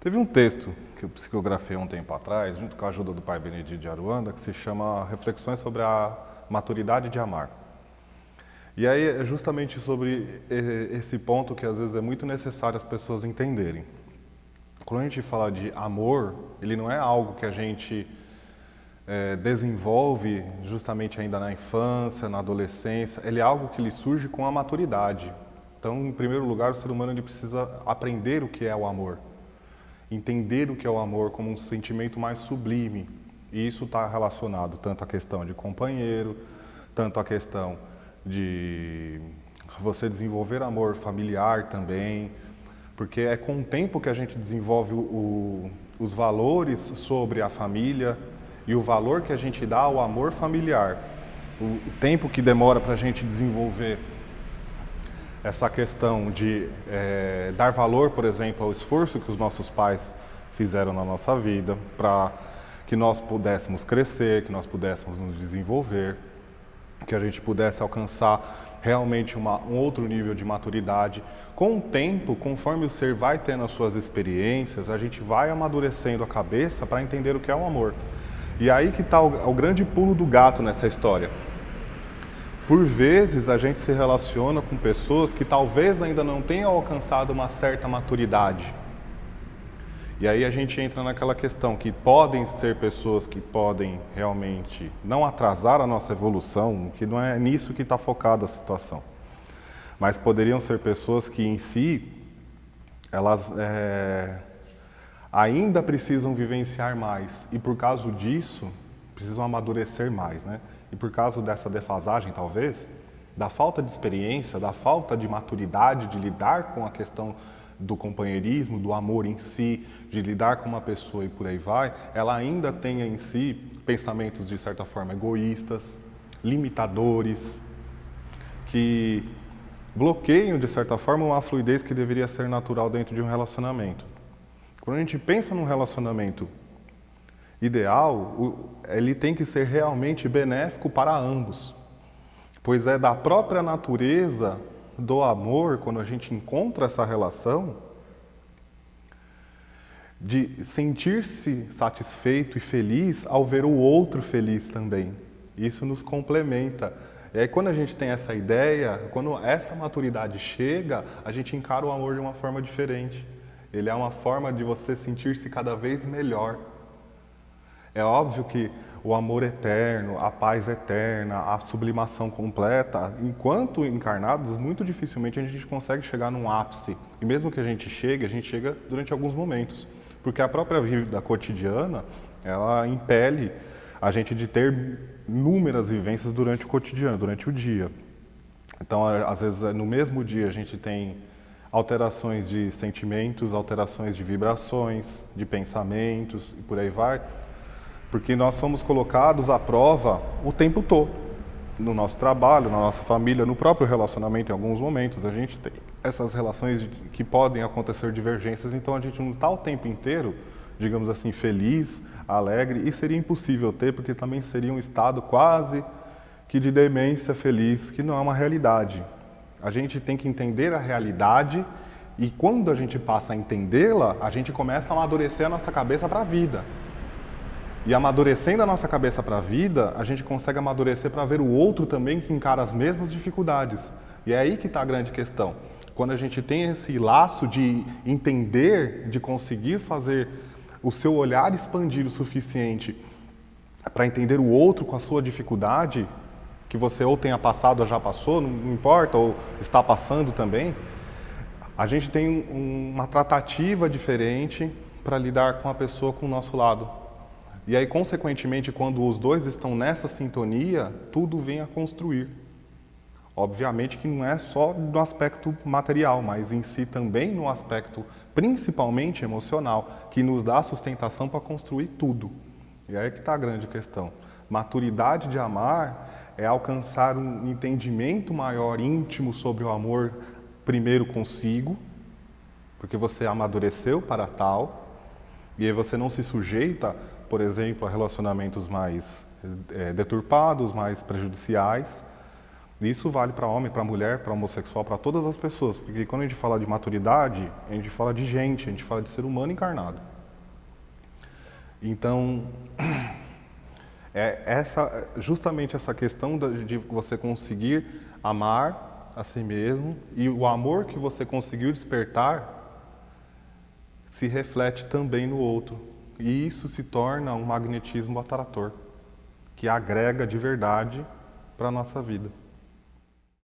Teve um texto que eu psicografei um tempo atrás, junto com a ajuda do pai Benedito de Aruanda, que se chama Reflexões sobre a Maturidade de Amar. E aí é justamente sobre esse ponto que às vezes é muito necessário as pessoas entenderem. Quando a gente fala de amor, ele não é algo que a gente desenvolve justamente ainda na infância, na adolescência, ele é algo que lhe surge com a maturidade. Então, em primeiro lugar, o ser humano ele precisa aprender o que é o amor, entender o que é o amor como um sentimento mais sublime. E isso está relacionado tanto à questão de companheiro, tanto à questão de você desenvolver amor familiar também, porque é com o tempo que a gente desenvolve os valores sobre a família e o valor que a gente dá ao amor familiar. O tempo que demora para a gente desenvolver essa questão de dar valor, por exemplo, ao esforço que os nossos pais fizeram na nossa vida para que nós pudéssemos crescer, que nós pudéssemos nos desenvolver, que a gente pudesse alcançar realmente um outro nível de maturidade. Com o tempo, conforme o ser vai tendo as suas experiências, a gente vai amadurecendo a cabeça para entender o que é o amor. E aí que está o grande pulo do gato nessa história. Por vezes a gente se relaciona com pessoas que talvez ainda não tenham alcançado uma certa maturidade. E aí a gente entra naquela questão que podem ser pessoas que podem realmente não atrasar a nossa evolução, que não é nisso que está focada a situação. Mas poderiam ser pessoas que em si, elas ainda precisam vivenciar mais. E por causa disso, precisam amadurecer mais, né? E por causa dessa defasagem, talvez, da falta de experiência, da falta de maturidade de lidar com a questão do companheirismo, do amor em si, de lidar com uma pessoa e por aí vai, ela ainda tem em si pensamentos de certa forma egoístas, limitadores, que bloqueiam de certa forma uma fluidez que deveria ser natural dentro de um relacionamento. Quando a gente pensa num relacionamento ideal, ele tem que ser realmente benéfico para ambos, pois é da própria natureza do amor, quando a gente encontra essa relação, de sentir-se satisfeito e feliz ao ver o outro feliz também. Isso nos complementa. E aí quando a gente tem essa ideia, quando essa maturidade chega, a gente encara o amor de uma forma diferente. Ele é uma forma de você sentir-se cada vez melhor. É óbvio que o amor eterno, a paz eterna, a sublimação completa, enquanto encarnados, muito dificilmente a gente consegue chegar num ápice. E mesmo que a gente chega durante alguns momentos. Porque a própria vida cotidiana, ela impele a gente de ter inúmeras vivências durante o cotidiano, durante o dia. Então, às vezes, no mesmo dia a gente tem alterações de sentimentos, alterações de vibrações, de pensamentos e por aí vai. Porque nós somos colocados à prova o tempo todo, no nosso trabalho, na nossa família, no próprio relacionamento, em alguns momentos. A gente tem essas relações que podem acontecer divergências, então a gente não está o tempo inteiro, digamos assim, feliz, alegre, e seria impossível ter, porque também seria um estado quase que de demência feliz, que não é uma realidade. A gente tem que entender a realidade e quando a gente passa a entendê-la, a gente começa a amadurecer a nossa cabeça para a vida. E amadurecendo a nossa cabeça para a vida, a gente consegue amadurecer para ver o outro também que encara as mesmas dificuldades. E é aí que está a grande questão. Quando a gente tem esse laço de entender, de conseguir fazer o seu olhar expandir o suficiente para entender o outro com a sua dificuldade, que você ou tenha passado ou já passou, não importa, ou está passando também, a gente tem uma tratativa diferente para lidar com a pessoa com o nosso lado. E aí, consequentemente, quando os dois estão nessa sintonia, tudo vem a construir. Obviamente que não é só no aspecto material, mas em si também no aspecto principalmente emocional, que nos dá sustentação para construir tudo. E aí que está a grande questão. Maturidade de amar é alcançar um entendimento maior, íntimo sobre o amor, primeiro consigo, porque você amadureceu para tal, e aí você não se sujeita, por exemplo, a relacionamentos mais deturpados, mais prejudiciais, Isso vale para homem, para mulher, para homossexual, para todas as pessoas, porque quando a gente fala de maturidade, a gente fala de gente, a gente fala de ser humano encarnado. Então, justamente essa questão de você conseguir amar a si mesmo e o amor que você conseguiu despertar se reflete também no outro. E isso se torna um magnetismo atrator, que agrega de verdade para a nossa vida.